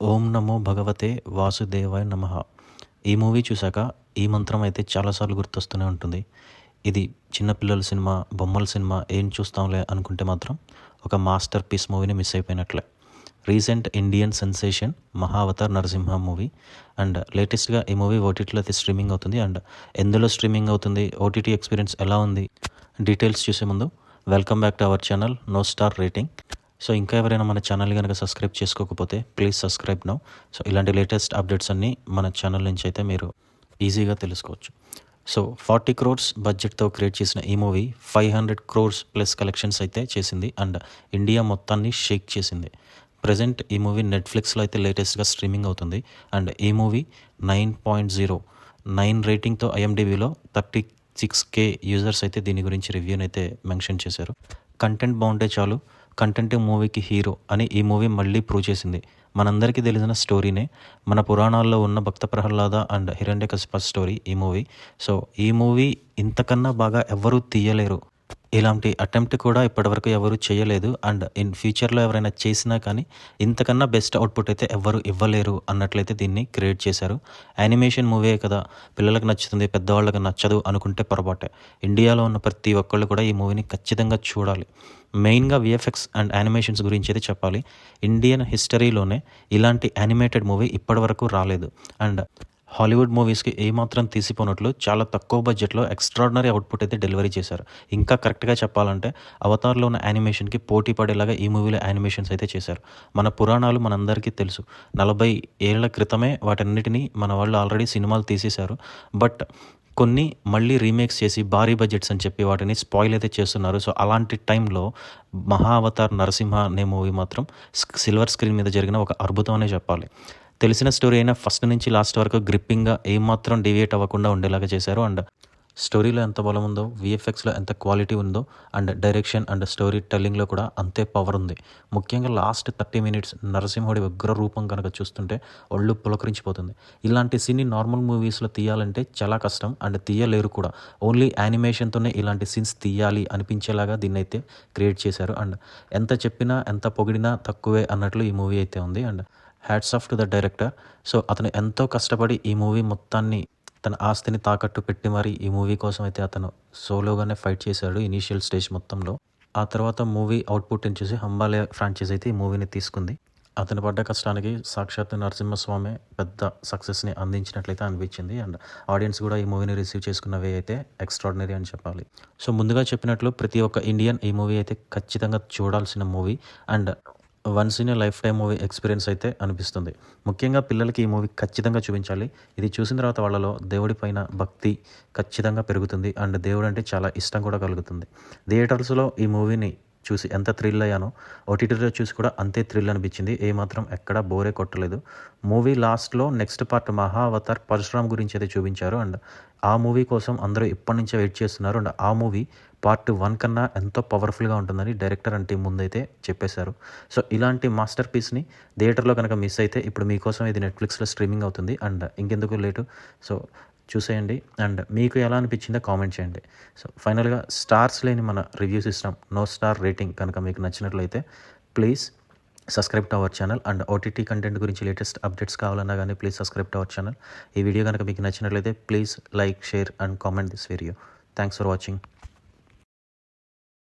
ఓం నమో భగవతే వాసుదేవాయ నమః. ఈ మూవీ చూశాక ఈ మంత్రం అయితే చాలాసార్లు గుర్తొస్తూనే ఉంటుంది. ఇది చిన్నపిల్లల సినిమా, బొమ్మల సినిమా ఏం చూస్తాంలే అనుకుంటే మాత్రం ఒక మాస్టర్ పీస్ మూవీని మిస్ అయిపోయినట్లే. Recent Indian sensation Mahavatar Narasimha movie and లేటెస్ట్గా ఈ మూవీ ఓటీటీలో అయితే స్ట్రీమింగ్ అవుతుంది. అండ్ ఎందులో స్ట్రీమింగ్ అవుతుంది, ఓటీటీ ఎక్స్పీరియన్స్ ఎలా ఉంది, డీటెయిల్స్ చూసే ముందు welcome back to our channel no star rating. So ఇంకా ఎవరైనా మన ఛానల్ కనుక సబ్స్క్రైబ్ చేసుకోకపోతే ప్లీజ్ సబ్స్క్రైబ్ నౌ. సో ఇలాంటి లేటెస్ట్ అప్డేట్స్ అన్నీ మన ఛానల్ నుంచి అయితే మీరు ఈజీగా తెలుసుకోవచ్చు. సో 40 crores బడ్జెట్తో క్రియేట్ చేసిన ఈ మూవీ 500 crores ప్లస్ కలెక్షన్స్ అయితే చేసింది అండ్ ఇండియా మొత్తాన్ని షేక్ చేసింది. ప్రజెంట్ ఈ మూవీ నెట్ఫ్లిక్స్లో అయితే లేటెస్ట్గా స్ట్రీమింగ్ అవుతుంది అండ్ ఈ మూవీ 9.09 రేటింగ్తో ఐఎండిబిలో 36K యూజర్స్ అయితే దీని గురించి రివ్యూని అయితే మెన్షన్ చేశారు. కంటెంట్ బాగుంటే చాలు, కంటెంట్ మూవీకి హీరో అని ఈ మూవీ మళ్ళీ ప్రూవ్ చేసింది. మనందరికీ తెలిసిన స్టోరీనే, మన పురాణాల్లో ఉన్న భక్త ప్రహ్లాద అండ్ హిరణ్యకశిప స్టోరీ ఈ మూవీ. సో ఈ మూవీ ఇంతకన్నా బాగా ఎవరూ తీయలేరు. ఇలాంటి అటెంప్ట్ కూడా ఇప్పటివరకు ఎవరు చేయలేదు అండ్ ఇన్ ఫ్యూచర్లో ఎవరైనా చేసినా కానీ ఇంతకన్నా బెస్ట్ అవుట్పుట్ అయితే ఎవరు ఇవ్వలేరు అన్నట్లయితే దీన్ని క్రియేట్ చేశారు. యానిమేషన్ మూవీ కదా, పిల్లలకు నచ్చుతుంది, పెద్దవాళ్ళకి నచ్చదు అనుకుంటే పొరపాటే. ఇండియాలో ఉన్న ప్రతి ఒక్కళ్ళు కూడా ఈ మూవీని ఖచ్చితంగా చూడాలి. మెయిన్గా విఎఫ్ఎక్స్ అండ్ యానిమేషన్స్ గురించి అయితే చెప్పాలి. ఇండియన్ హిస్టరీలోనే ఇలాంటి యానిమేటెడ్ మూవీ ఇప్పటివరకు రాలేదు అండ్ హాలీవుడ్ మూవీస్కి ఏమాత్రం తీసిపోనట్లు చాలా తక్కువ బడ్జెట్లో ఎక్స్ట్రాడినరీ అవుట్పుట్ అయితే డెలివరీ చేశారు. ఇంకా కరెక్ట్గా చెప్పాలంటే అవతార్లో ఉన్న యానిమేషన్కి పోటీ పడేలాగా ఈ మూవీలో యానిమేషన్స్ అయితే చేశారు. మన పురాణాలు మనందరికీ తెలుసు. 40 ఏళ్ల క్రితమే వాటన్నిటినీ మన వాళ్ళు ఆల్రెడీ సినిమాలు తీసేశారు. బట్ కొన్ని మళ్ళీ రీమేక్స్ చేసి భారీ బడ్జెట్స్ అని చెప్పి వాటిని స్పాయిల్ అయితే చేస్తున్నారు. సో అలాంటి టైంలో మహావతార్ నరసింహ అనే మూవీ మాత్రం సిల్వర్ స్క్రీన్ మీద జరిగిన ఒక అద్భుతం అనే చెప్పాలి. తెలిసిన స్టోరీ అయినా ఫస్ట్ నుంచి లాస్ట్ వరకు గ్రిప్పింగ్గా ఏమాత్రం డీవియేట్ అవ్వకుండా ఉండేలాగా చేశారు అండ్ స్టోరీలో ఎంత బలం ఉందో, విఎఫ్ఎక్స్లో ఎంత క్వాలిటీ ఉందో అండ్ డైరెక్షన్ అండ్ స్టోరీ టెల్లింగ్లో కూడా అంతే పవర్ ఉంది. ముఖ్యంగా లాస్ట్ 30 minutes నరసింహుడి ఉగ్ర రూపం కనుక చూస్తుంటే ఒళ్ళు పులకరించిపోతుంది. ఇలాంటి సీన్ని నార్మల్ మూవీస్లో తీయాలంటే చాలా కష్టం అండ్ తీయలేరు కూడా. ఓన్లీ యానిమేషన్తోనే ఇలాంటి సీన్స్ తీయాలి అనిపించేలాగా దీన్ని అయితే క్రియేట్ చేశారు అండ్ ఎంత చెప్పినా ఎంత పొగిడినా తక్కువే అన్నట్లు ఈ మూవీ అయితే ఉంది and hats off to the director. So అతను ఎంతో కష్టపడి ఈ మూవీ మొత్తాన్ని తన ఆస్తిని తాకట్టు పెట్టి మరి ఈ మూవీ కోసం అయితే అతను సోలోగానే ఫైట్ చేశాడు ఇనీషియల్ స్టేజ్ మొత్తంలో. ఆ తర్వాత మూవీ అవుట్పుట్ని చూసి హంబాలే ఫ్రాంచైజ్ అయితే ఈ మూవీని తీసుకుంది. అతను పడ్డ కష్టానికి సాక్షాత్ నరసింహస్వామి పెద్ద సక్సెస్ని అందించినట్లయితే అనిపించింది అండ్ ఆడియన్స్ కూడా ఈ మూవీని రిసీవ్ చేసుకున్నవే అయితే ఎక్స్ట్రాడినరీ అని చెప్పాలి. సో ముందుగా చెప్పినట్లు ప్రతి ఒక్క ఇండియన్ ఈ మూవీ అయితే ఖచ్చితంగా చూడాల్సిన movie and once in a life time movie experience అయితే అనిపిస్తుంది. ముఖ్యంగా పిల్లలకి ఈ మూవీ ఖచ్చితంగా చూపించాలి. ఇది చూసిన తర్వాత వాళ్ళలో దేవుడి పైన భక్తి ఖచ్చితంగా పెరుగుతుంది అండ్ దేవుడు అంటే చాలా ఇష్టం కూడా కలుగుతుంది. థియేటర్స్లో ఈ మూవీని చూసి ఎంత థ్రిల్ అయ్యానో ఓటీటీలో చూసి కూడా అంతే థ్రిల్ అనిపించింది. ఏమాత్రం ఎక్కడా బోరే కొట్టలేదు. మూవీ లాస్ట్లో నెక్స్ట్ పార్ట్ మహావతార్ పరశురామ్ గురించి అయితే చూపించారు అండ్ ఆ మూవీ కోసం అందరూ ఇప్పటి నుంచే వెయిట్ చేస్తున్నారు అండ్ ఆ మూవీ పార్ట్ 1 కన్నా ఎంతో పవర్ఫుల్గా ఉంటుందని డైరెక్టర్ అండ్ టీం ముందైతే చెప్పేశారు. సో ఇలాంటి మాస్టర్ పీస్ని థియేటర్లో కనుక మిస్ అయితే ఇప్పుడు మీకోసం ఇది నెట్ఫ్లిక్స్లో స్ట్రీమింగ్ అవుతుంది అండ్ ఇంకెందుకు లేటు, సో చూసేయండి అండ్ మీకు ఎలా అనిపించిందో కామెంట్ చేయండి. సో ఫైనల్గా స్టార్స్ లేని మన review system no star rating కనుక మీకు నచ్చినట్లయితే please subscribe to our channel and OTT content గురించి లేటెస్ట్ అప్డేట్స్ కావాలన్నా కానీ please subscribe to our channel. ఈ వీడియో కనుక మీకు నచ్చినట్లయితే please like, share and comment this video. Thanks for watching.